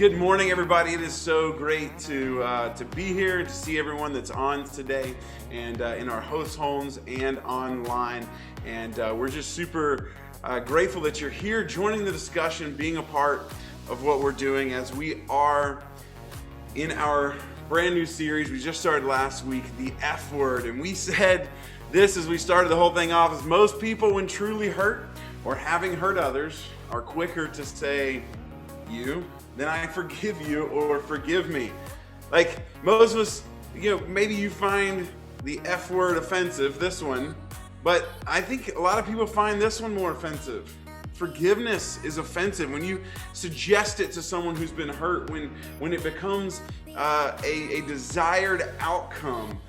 Good morning, everybody. It is so great to be here, to see everyone that's on today, and in our host homes and online. And we're just super grateful that you're here, joining the discussion, being a part of what we're doing as we are in our brand new series. We just started last week, the F word, and we said this as we started the whole thing off: is most people, when truly hurt or having hurt others, are quicker to say you then I forgive you or forgive me. Like most of us, maybe you find the F word offensive, this one, but I think a lot of people find this one more offensive. Forgiveness is offensive when you suggest it to someone who's been hurt, when it becomes a desired outcome.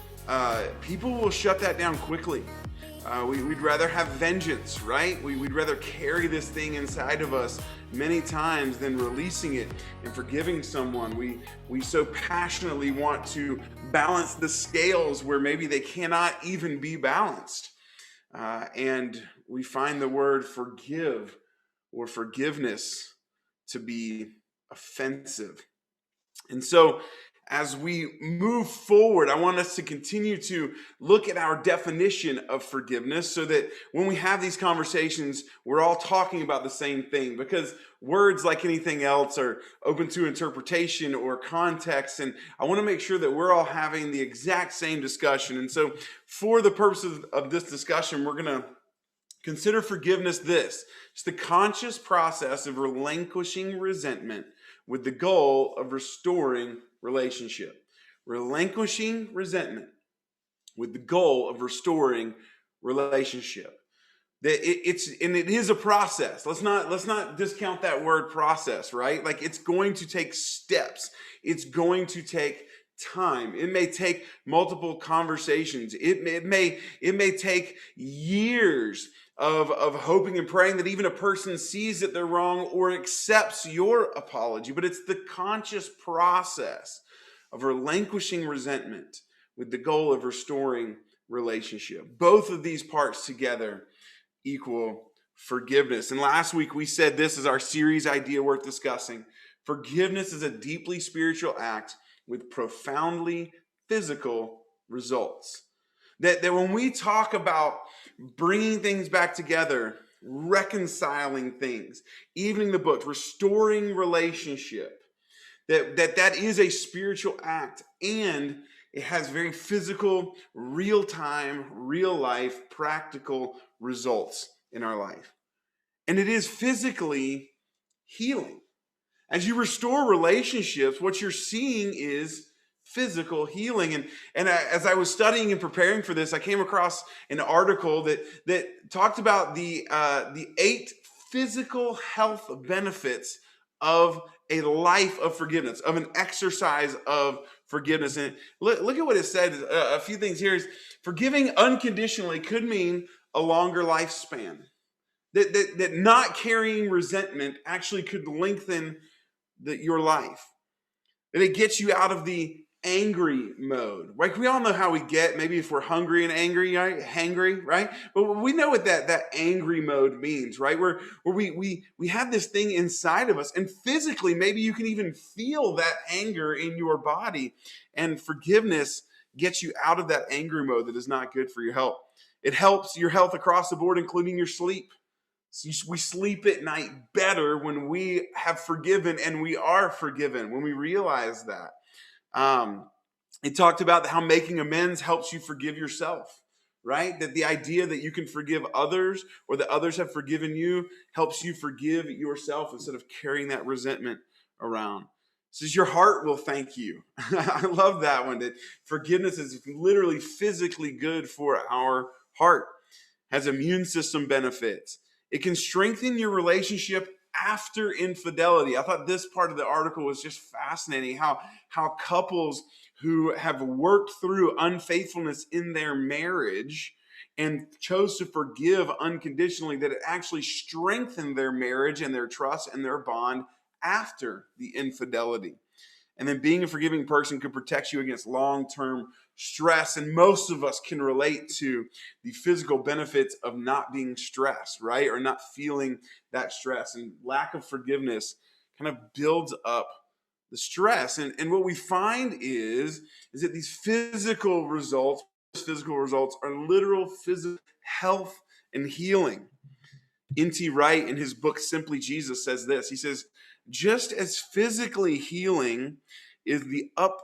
People will shut that down quickly. We'd rather have vengeance, right? We'd rather carry this thing inside of us many times than releasing it and forgiving someone. We so passionately want to balance the scales where maybe they cannot even be balanced. And we find the word forgive or forgiveness to be offensive. And so as we move forward, I want us to continue to look at our definition of forgiveness so that when we have these conversations, we're all talking about the same thing, because words, like anything else, are open to interpretation or context. And I want to make sure that we're all having the exact same discussion. And so for the purposes of this discussion, we're going to consider forgiveness this: it's the conscious process of relinquishing resentment with the goal of restoring relationship. Relinquishing resentment with the goal of restoring relationship. That it is a process. Let's not discount that word process, right? Like, it's going to take steps. It's going to take time. It may take multiple conversations. It may take years of hoping and praying that even a person sees that they're wrong or accepts your apology. But it's the conscious process of relinquishing resentment with the goal of restoring relationship. Both of these parts together equal forgiveness. And last week we said this is our series idea worth discussing: forgiveness is a deeply spiritual act with profoundly physical results. That when we talk about bringing things back together, reconciling things, evening the books, restoring relationship, that is a spiritual act, and it has very physical, real-time, real-life, practical results in our life. And it is physically healing. As you restore relationships, what you're seeing is physical healing. And as I was studying and preparing for this, I came across an article that talked about the 8 physical health benefits of a life of forgiveness, of an exercise of forgiveness. And look at what it said. A few things here is: forgiving unconditionally could mean a longer lifespan. That not carrying resentment actually could lengthen your life. That it gets you out of the angry mode. Like, we all know how we get, maybe if we're hungry and angry, right? Hangry, right? But we know what that angry mode means, right? Where we have this thing inside of us, and physically, maybe you can even feel that anger in your body. And forgiveness gets you out of that angry mode that is not good for your health. It helps your health across the board, including your sleep. We sleep at night better when we have forgiven and we are forgiven, when we realize that. It talked about how making amends helps you forgive yourself, right? That the idea that you can forgive others, or that others have forgiven you, helps you forgive yourself instead of carrying that resentment around. It says your heart will thank you. I love that one. That forgiveness is literally physically good for our heart. Has immune system benefits. It can strengthen your relationship after infidelity. I thought this part of the article was just fascinating, how couples who have worked through unfaithfulness in their marriage and chose to forgive unconditionally, that it actually strengthened their marriage and their trust and their bond after the infidelity. And then being a forgiving person could protect you against long-term stress. And most of us can relate to the physical benefits of not being stressed, right? Or not feeling that stress. And lack of forgiveness kind of builds up the stress. And what we find is that these physical results are literal physical health and healing. N.T. Wright, in his book Simply Jesus, says this. He says, just as physical healing is the up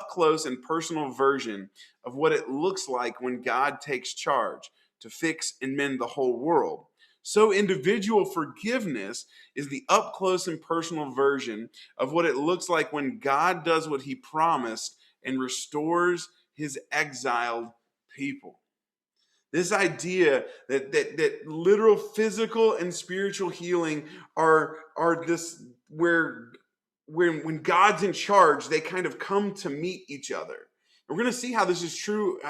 close and personal version of what it looks like when God takes charge to fix and mend the whole world, so individual forgiveness is the up close and personal version of what it looks like when God does what he promised and restores his exiled people. This idea that literal physical and spiritual healing are this where when God's in charge, they kind of come to meet each other. And we're going to see how this is true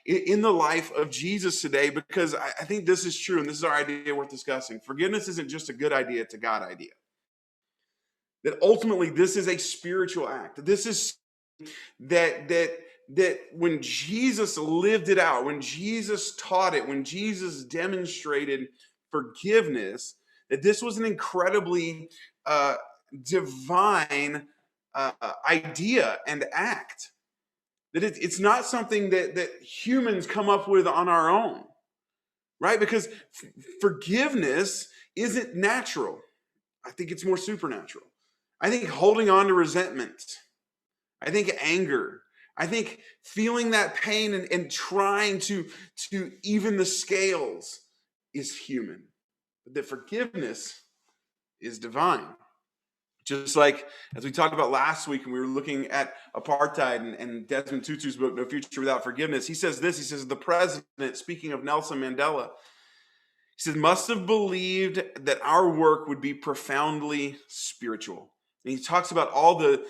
in the life of Jesus today, because I think this is true, and this is our idea worth discussing. Forgiveness isn't just a good idea, it's a God idea. That ultimately this is a spiritual act. This is that when Jesus lived it out, when Jesus taught it, when Jesus demonstrated forgiveness, that this was an incredibly divine idea and act. That it's not something that humans come up with on our own, right? Because forgiveness isn't natural. I think it's more supernatural. I think holding on to resentment, I think anger, I think feeling that pain and trying to even the scales is human. But that forgiveness is divine. Just like as we talked about last week when we were looking at apartheid and Desmond Tutu's book, No Future Without Forgiveness, he says this, he says, the president, speaking of Nelson Mandela, he says, must have believed that our work would be profoundly spiritual. And he talks about all the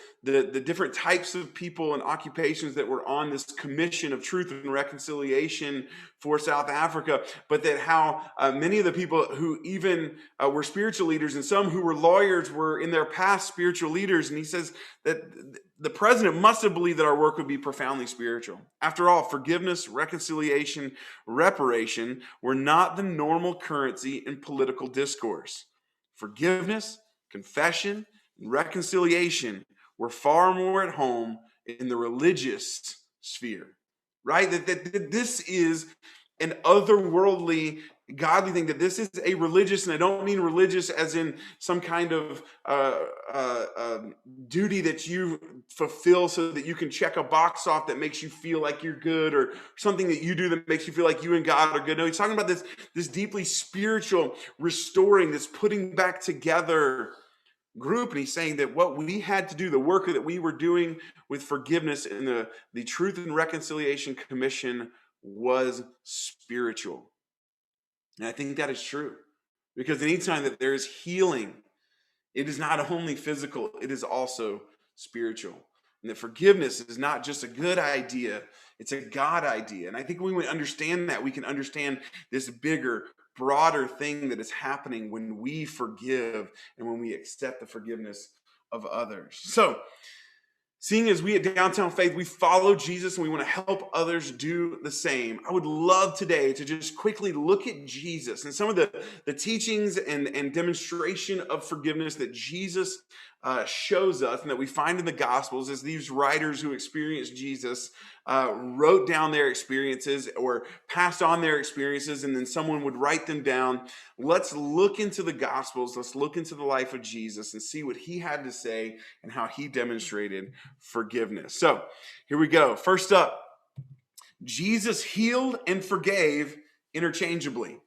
different types of people and occupations that were on this commission of truth and reconciliation for South Africa, but that how many of the people who even were spiritual leaders and some who were lawyers were in their past spiritual leaders. And he says that the president must have believed that our work would be profoundly spiritual. After all, forgiveness, reconciliation, reparation were not the normal currency in political discourse. Forgiveness, confession, and reconciliation were far more at home in the religious sphere, right? That this is an otherworldly, godly thing, that this is a religious, and I don't mean religious as in some kind of duty that you fulfill so that you can check a box off that makes you feel like you're good, or something that you do that makes you feel like you and God are good. No, he's talking about this deeply spiritual, restoring, this putting back together group. And he's saying that what we had to do, the work that we were doing with forgiveness and the Truth and Reconciliation Commission, was spiritual. And I think that is true, because anytime that there is healing, it is not only physical, it is also spiritual. And that forgiveness is not just a good idea, it's a God idea. And I think when we understand that, we can understand this bigger, broader thing that is happening when we forgive and when we accept the forgiveness of others. So, seeing as we at Downtown Faith, we follow Jesus and we want to help others do the same, I would love today to just quickly look at Jesus and some of the teachings and demonstration of forgiveness that Jesus shows us and that we find in the Gospels, as these writers who experienced Jesus wrote down their experiences or passed on their experiences, and then someone would write them down. Let's look into the Gospels. Let's look into the life of Jesus and see what he had to say and how he demonstrated forgiveness. So here we go. First up, Jesus healed and forgave interchangeably.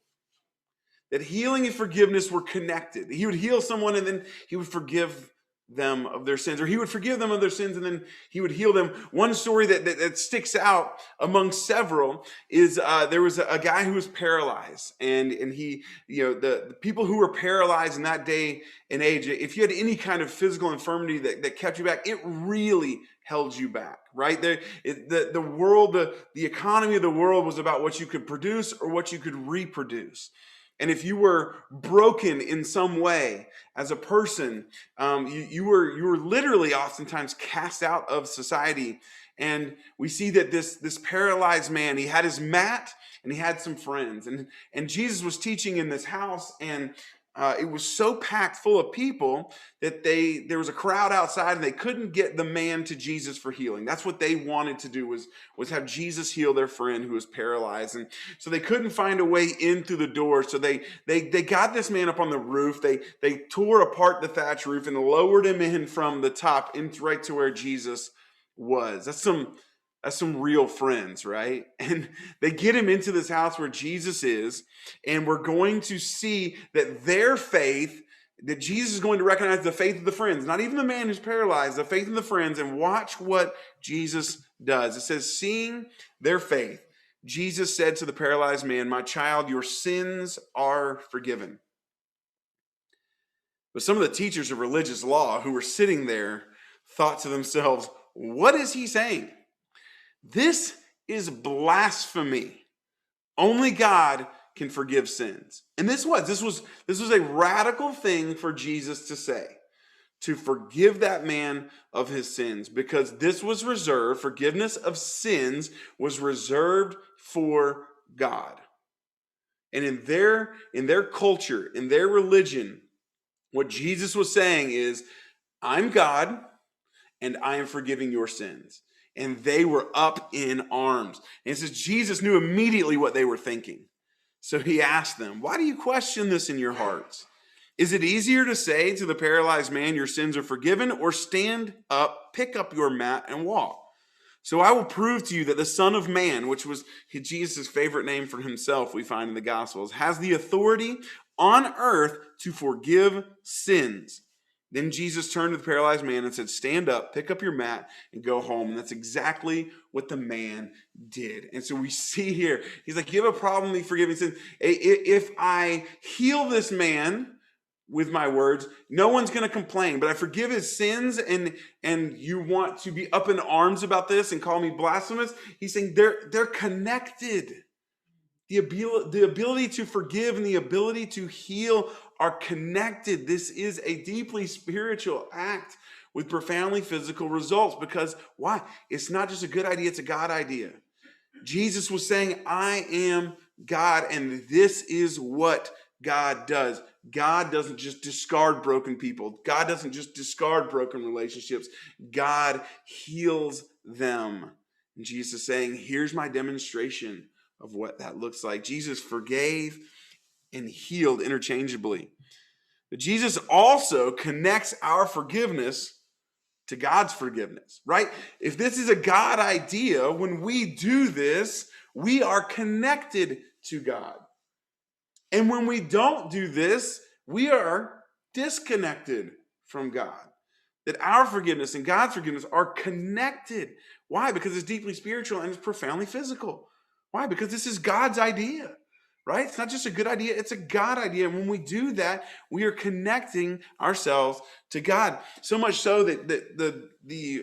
That healing and forgiveness were connected. He would heal someone and then he would forgive them of their sins, or he would forgive them of their sins and then he would heal them. One story that sticks out among several is there was a guy who was paralyzed, and he, the people who were paralyzed in that day and age, if you had any kind of physical infirmity that kept you back, it really held you back, right? The world, the economy of the world was about what you could produce or what you could reproduce. And if you were broken in some way as a person, you were literally oftentimes cast out of society. And we see that this paralyzed man, he had his mat and he had some friends. And Jesus was teaching in this house, and it was so packed full of people that there was a crowd outside and they couldn't get the man to Jesus for healing. That's what they wanted to do was have Jesus heal their friend who was paralyzed. And so they couldn't find a way in through the door. So they got this man up on the roof. They tore apart the thatch roof and lowered him in from the top right to where Jesus was. That's some real friends, right? And they get him into this house where Jesus is, and we're going to see that their faith, that Jesus is going to recognize the faith of the friends, not even the man who's paralyzed, the faith of the friends, and watch what Jesus does. It says, seeing their faith, Jesus said to the paralyzed man, "My child, your sins are forgiven." But some of the teachers of religious law who were sitting there thought to themselves, what is he saying? This is blasphemy. Only God can forgive sins. And this was a radical thing for Jesus to say, to forgive that man of his sins, because this was reserved, forgiveness of sins was reserved for God. And in their culture, in their religion, what Jesus was saying is, I'm God and I am forgiving your sins. And they were up in arms. And it says Jesus knew immediately what they were thinking. So he asked them, why do you question this in your hearts? Is it easier to say to the paralyzed man, your sins are forgiven, or stand up, pick up your mat, and walk? So I will prove to you that the Son of Man, which was Jesus' favorite name for himself, we find in the Gospels, has the authority on earth to forgive sins. Then Jesus turned to the paralyzed man and said, stand up, pick up your mat, and go home. And that's exactly what the man did. And so we see here, he's like, you have a problem with me forgiving sins. If I heal this man with my words, no one's going to complain. But I forgive his sins, and you want to be up in arms about this and call me blasphemous? He's saying they're connected. The ability to forgive and the ability to heal are connected. This is a deeply spiritual act with profoundly physical results. Because why? It's not just a good idea, it's a God idea. Jesus was saying, I am God, and this is what God does. God doesn't just discard broken people. God doesn't just discard broken relationships. God heals them. And Jesus is saying, here's my demonstration of what that looks like. Jesus forgave and healed interchangeably. But Jesus also connects our forgiveness to God's forgiveness, right? If this is a God idea, when we do this, we are connected to God. And when we don't do this, we are disconnected from God. That our forgiveness and God's forgiveness are connected. Why? Because it's deeply spiritual and it's profoundly physical. Why? Because this is God's idea, right? It's not just a good idea, it's a God idea. And when we do that, we are connecting ourselves to God. So much so that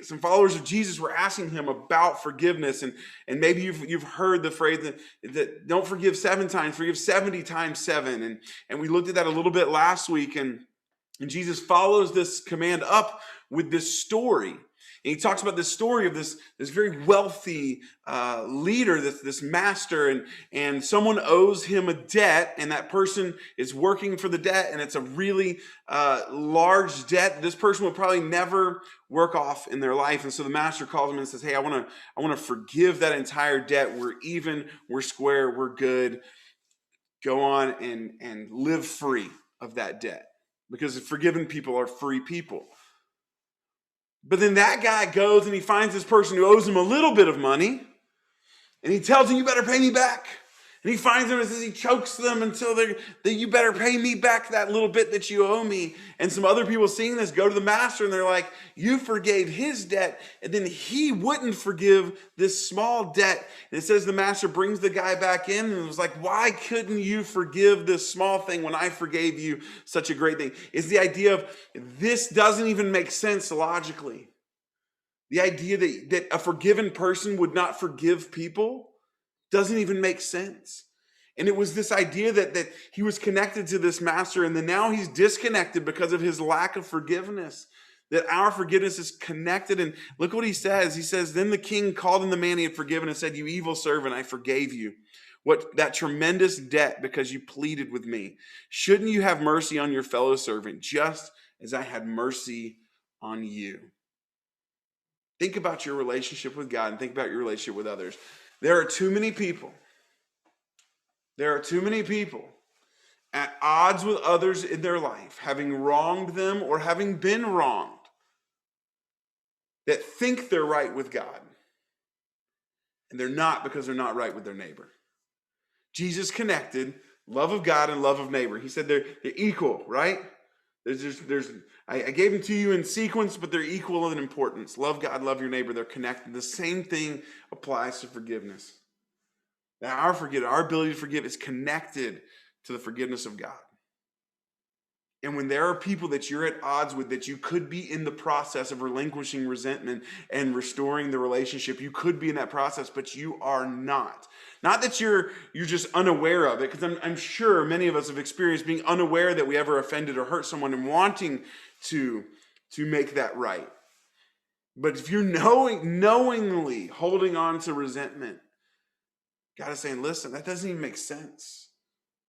some followers of Jesus were asking him about forgiveness. And maybe you've heard the phrase that don't forgive 7 times, forgive 70 times 7. And we looked at that a little bit last week. And Jesus follows this command up with this story. And he talks about this story of this very wealthy leader, this master, and someone owes him a debt, and that person is working for the debt, and it's a really large debt. This person will probably never work off in their life. And so the master calls him and says, hey, I want to forgive that entire debt. We're even, we're square, we're good. Go on and live free of that debt. Because forgiven people are free people. But then that guy goes and he finds this person who owes him a little bit of money. And he tells him, you better pay me back. And he finds them and says, he chokes them until you better pay me back that little bit that you owe me. And some other people seeing this go to the master and they're like, you forgave his debt. And then he wouldn't forgive this small debt. And it says the master brings the guy back in and was like, why couldn't you forgive this small thing when I forgave you such a great thing? It's the idea of this doesn't even make sense logically. The idea that a forgiven person would not forgive people doesn't even make sense. And it was this idea that he was connected to this master, and then now he's disconnected because of his lack of forgiveness. That our forgiveness is connected. And look what he says. He says, then the king called in the man he had forgiven and said, you evil servant, I forgave you. What that tremendous debt because you pleaded with me. Shouldn't you have mercy on your fellow servant just as I had mercy on you? Think about your relationship with God and think about your relationship with others. There are too many people. There are too many people at odds with others in their life, having wronged them or having been wronged, that think they're right with God. And they're not because they're not right with their neighbor. Jesus connected love of God and love of neighbor. He said they're equal, right? I gave them to you in sequence, but they're equal in importance. Love God, love your neighbor. They're connected. The same thing applies to forgiveness. Now, our ability to forgive is connected to the forgiveness of God. And when there are people that you're at odds with, that you could be in the process of relinquishing resentment and restoring the relationship, you could be in that process, but you are not. Not that you're just unaware of it, because I'm sure many of us have experienced being unaware that we ever offended or hurt someone and wanting to make that right. But if you're knowingly holding on to resentment, God is saying, listen, that doesn't even make sense.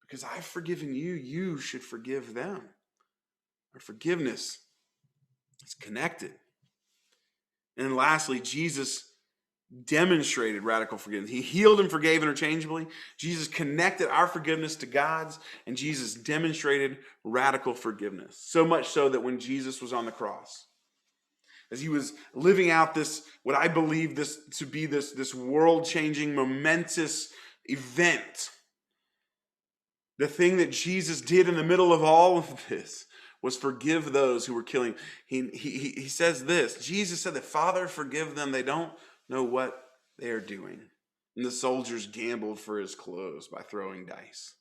Because I've forgiven you, you should forgive them. Our forgiveness is connected. And then lastly, Jesus demonstrated radical forgiveness. He healed and forgave interchangeably. Jesus connected our forgiveness to God's, and Jesus demonstrated radical forgiveness. So much so that when Jesus was on the cross, as he was living out this, what I believe this to be this world-changing, momentous event, the thing that Jesus did in the middle of all of this was forgive those who were killing. He says this. Jesus said that, Father, forgive them. They don't know what they are doing. And the soldiers gambled for his clothes by throwing dice.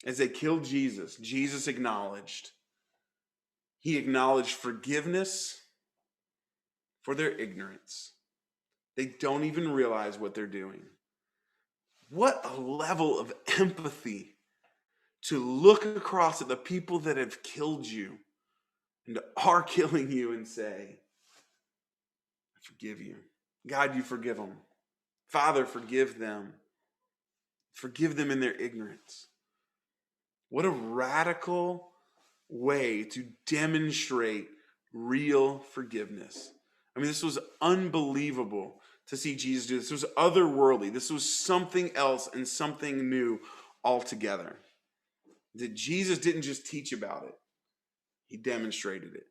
As they killed Jesus, Jesus acknowledged. He acknowledged forgiveness for their ignorance. They don't even realize what they're doing. What a level of empathy to look across at the people that have killed you and are killing you and say, I forgive you. God, you forgive them. Father, forgive them. Forgive them in their ignorance. What a radical way to demonstrate real forgiveness. I mean, this was unbelievable to see Jesus do this. This was otherworldly. This was something else and something new altogether. That Jesus didn't just teach about it. He demonstrated it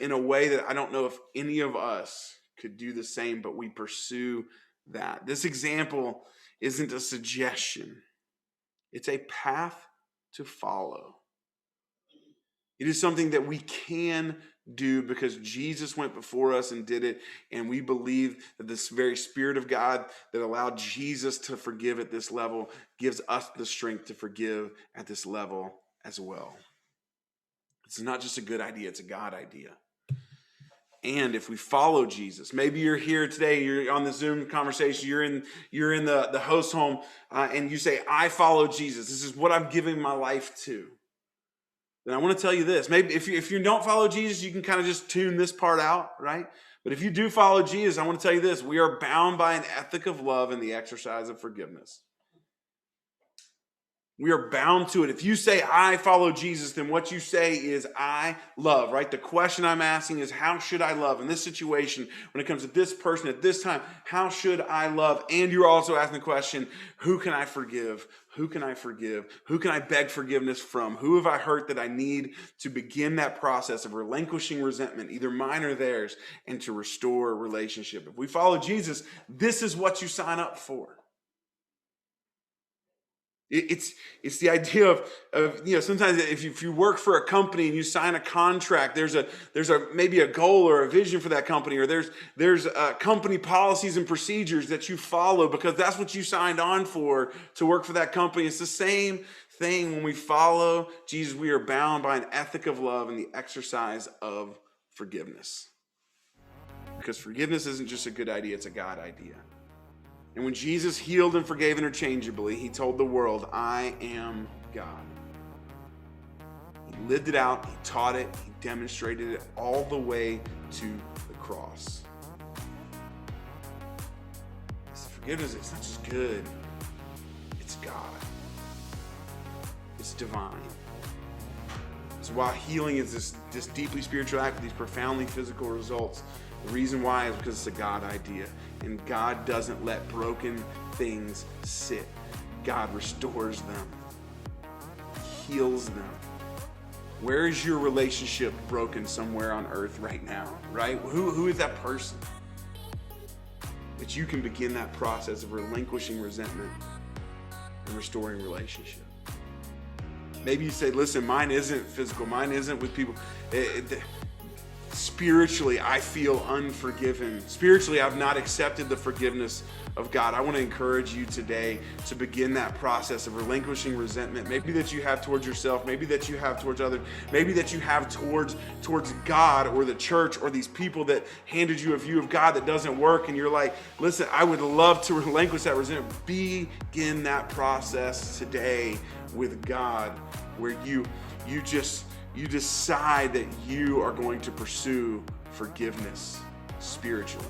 in a way that I don't know if any of us could do the same, but we pursue that. This example isn't a suggestion. It's a path to follow. It is something that we can do because Jesus went before us and did it, and we believe that this very Spirit of God that allowed Jesus to forgive at this level gives us the strength to forgive at this level as well. It's not just a good idea, it's a God idea. And if we follow Jesus, maybe you're here today, you're on the Zoom conversation, you're in the host home, and you say, I follow Jesus. This is what I'm giving my life to. Then I want to tell you this. Maybe if you don't follow Jesus, you can kind of just tune this part out, right? But if you do follow Jesus, I want to tell you this. We are bound by an ethic of love and the exercise of forgiveness. We are bound to it. If you say, I follow Jesus, then what you say is, I love, right? The question I'm asking is, how should I love? In this situation, when it comes to this person at this time, how should I love? And you're also asking the question, who can I forgive? Who can I forgive? Who can I beg forgiveness from? Who have I hurt that I need to begin that process of relinquishing resentment, either mine or theirs, and to restore a relationship? If we follow Jesus, this is what you sign up for. It's the idea of sometimes if you work for a company and you sign a contract, there's maybe a goal or a vision for that company, or there's company policies and procedures that you follow because that's what you signed on for to work for that company. It's the same thing when we follow Jesus. We are bound by an ethic of love and the exercise of forgiveness, because forgiveness isn't just a good idea, it's a God idea. And when Jesus healed and forgave interchangeably, he told the world, I am God. He lived it out, he taught it, he demonstrated it all the way to the cross. Forgiveness, it's not just good, it's God. It's divine. So while healing is this deeply spiritual act with these profoundly physical results, the reason why is because it's a God idea. And God doesn't let broken things sit. God restores them, heals them. Where is your relationship broken somewhere on earth right now, right? Who is that person? That you can begin that process of relinquishing resentment and restoring relationship. Maybe you say, listen, mine isn't physical. Mine isn't with people. Spiritually, I feel unforgiven. Spiritually, I've not accepted the forgiveness of God. I want to encourage you today to begin that process of relinquishing resentment. Maybe that you have towards yourself. Maybe that you have towards others. Maybe that you have towards God or the church or these people that handed you a view of God that doesn't work. And you're like, listen, I would love to relinquish that resentment. Begin that process today with God, where you decide that you are going to pursue forgiveness spiritually.